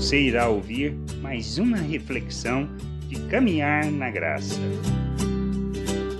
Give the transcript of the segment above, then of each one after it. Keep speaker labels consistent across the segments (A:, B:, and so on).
A: você irá ouvir mais uma reflexão de caminhar na graça.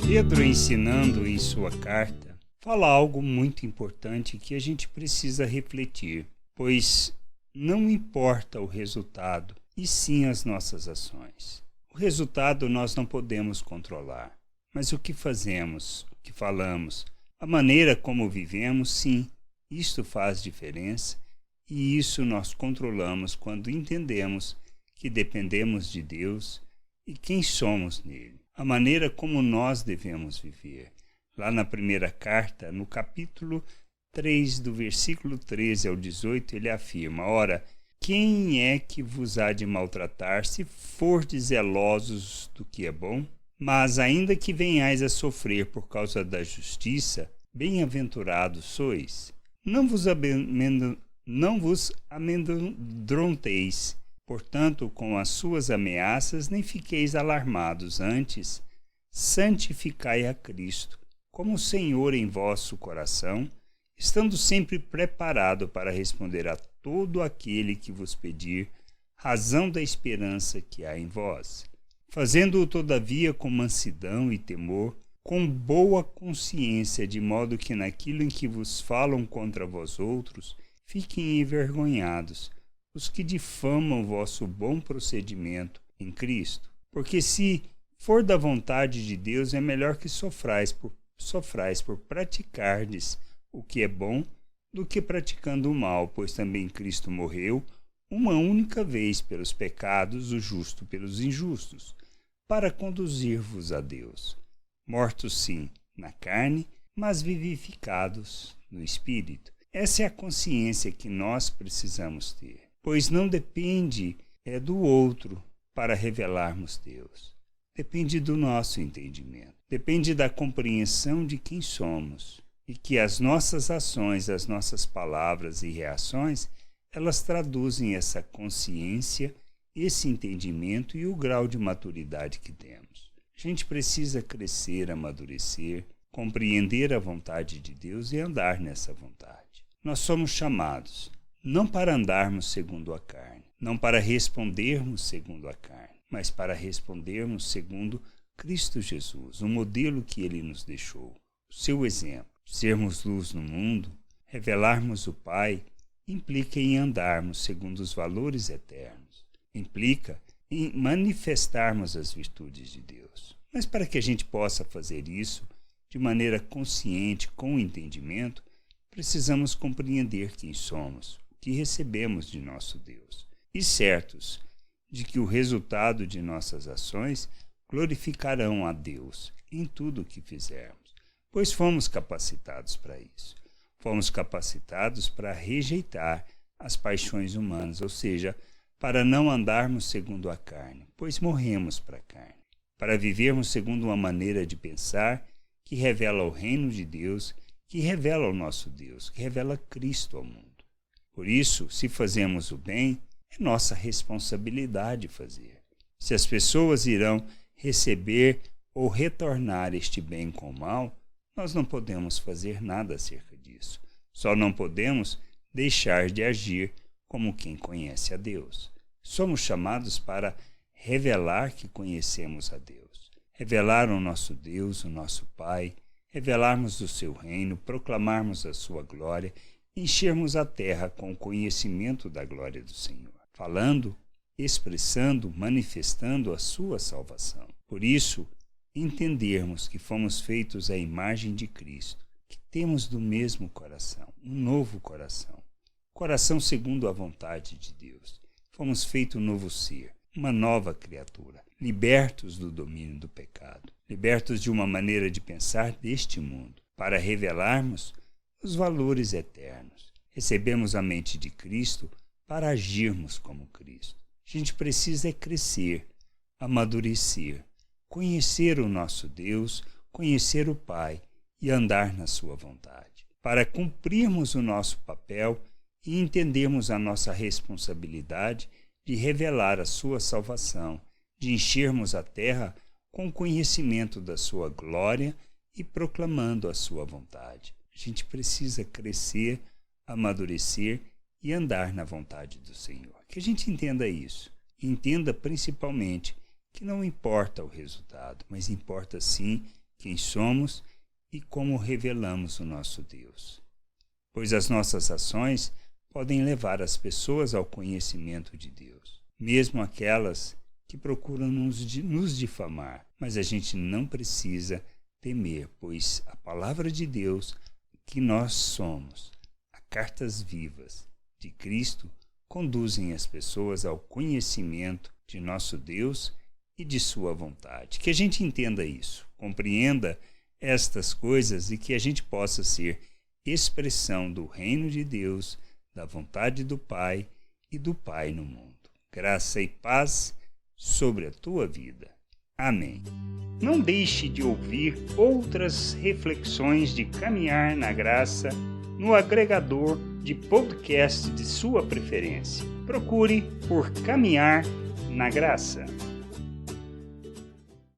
A: Pedro, ensinando em sua carta, fala algo muito importante que a gente precisa refletir, pois não importa o resultado, e sim as nossas ações. O resultado nós não podemos controlar, mas o que fazemos, o que falamos, a maneira como vivemos, sim, isto faz diferença, e isso nós controlamos quando entendemos que dependemos de Deus e quem somos nele, a maneira como nós devemos viver. Lá na primeira carta, no capítulo 3, do versículo 13 ao 18, ele afirma: Ora, quem é que vos há de maltratar, se fordes zelosos do que é bom? Mas ainda que venhais a sofrer por causa da justiça, bem-aventurados sois. Não vos amedronteis, portanto, com as suas ameaças, nem fiqueis alarmados. Antes, santificai a Cristo, como Senhor em vosso coração, estando sempre preparado para responder a todo aquele que vos pedir razão da esperança que há em vós, fazendo-o todavia com mansidão e temor, com boa consciência, de modo que naquilo em que vos falam contra vós outros, fiquem envergonhados os que difamam o vosso bom procedimento em Cristo. Porque se for da vontade de Deus, é melhor que sofrais por praticardes o que é bom, do que praticando o mal, pois também Cristo morreu uma única vez pelos pecados, o justo pelos injustos, para conduzir-vos a Deus. Mortos sim, na carne, mas vivificados no Espírito. Essa é a consciência que nós precisamos ter, pois não depende do outro para revelarmos Deus. Depende do nosso entendimento, depende da compreensão de quem somos, e que as nossas ações, as nossas palavras e reações, elas traduzem essa consciência, esse entendimento e o grau de maturidade que temos. A gente precisa crescer, amadurecer, compreender a vontade de Deus e andar nessa vontade. Nós somos chamados não para andarmos segundo a carne, não para respondermos segundo a carne, mas para respondermos segundo Cristo Jesus, o modelo que ele nos deixou, o seu exemplo. Sermos luz no mundo, revelarmos o Pai, implica em andarmos segundo os valores eternos, implica em manifestarmos as virtudes de Deus. Mas para que a gente possa fazer isso de maneira consciente, com entendimento, precisamos compreender quem somos, o que recebemos de nosso Deus, e certos de que o resultado de nossas ações glorificarão a Deus em tudo o que fizermos, pois fomos capacitados para isso. Fomos capacitados para rejeitar as paixões humanas, ou seja, para não andarmos segundo a carne, pois morremos para a carne, para vivermos segundo uma maneira de pensar que revela o reino de Deus, que revela o nosso Deus, que revela Cristo ao mundo. Por isso, se fazemos o bem, é nossa responsabilidade fazer. Se as pessoas irão receber ou retornar este bem com o mal, nós não podemos fazer nada acerca disso. Só não podemos deixar de agir como quem conhece a Deus. Somos chamados para revelar que conhecemos a Deus, revelar o nosso Deus, o nosso Pai, revelarmos o seu reino, proclamarmos a sua glória, enchermos a terra com o conhecimento da glória do Senhor, falando, expressando, manifestando a sua salvação. Por isso, entendermos que fomos feitos à imagem de Cristo, que temos do mesmo coração, um novo coração, coração segundo a vontade de Deus. Fomos feito um novo ser, uma nova criatura, libertos do domínio do pecado, libertos de uma maneira de pensar deste mundo, para revelarmos os valores eternos. Recebemos a mente de Cristo para agirmos como Cristo. A gente precisa crescer, amadurecer, conhecer o nosso Deus, conhecer o Pai e andar na sua vontade, para cumprirmos o nosso papel e entendermos a nossa responsabilidade de revelar a sua salvação, de enchermos a terra com o conhecimento da sua glória e proclamando a sua vontade. A gente precisa crescer, amadurecer e andar na vontade do Senhor. Que a gente entenda isso. E entenda principalmente que não importa o resultado, mas importa sim quem somos e como revelamos o nosso Deus. Pois as nossas ações podem levar as pessoas ao conhecimento de Deus, mesmo aquelas que procuram nos difamar. Mas a gente não precisa temer, pois a palavra de Deus, que nós somos, as cartas vivas de Cristo, conduzem as pessoas ao conhecimento de nosso Deus e de sua vontade. Que a gente entenda isso, compreenda estas coisas e que a gente possa ser expressão do reino de Deus, da vontade do Pai e do Pai no mundo. Graça e paz sobre a tua vida. Amém. Não deixe de ouvir outras reflexões de caminhar na graça no agregador de podcast de sua preferência. Procure por Caminhar na Graça.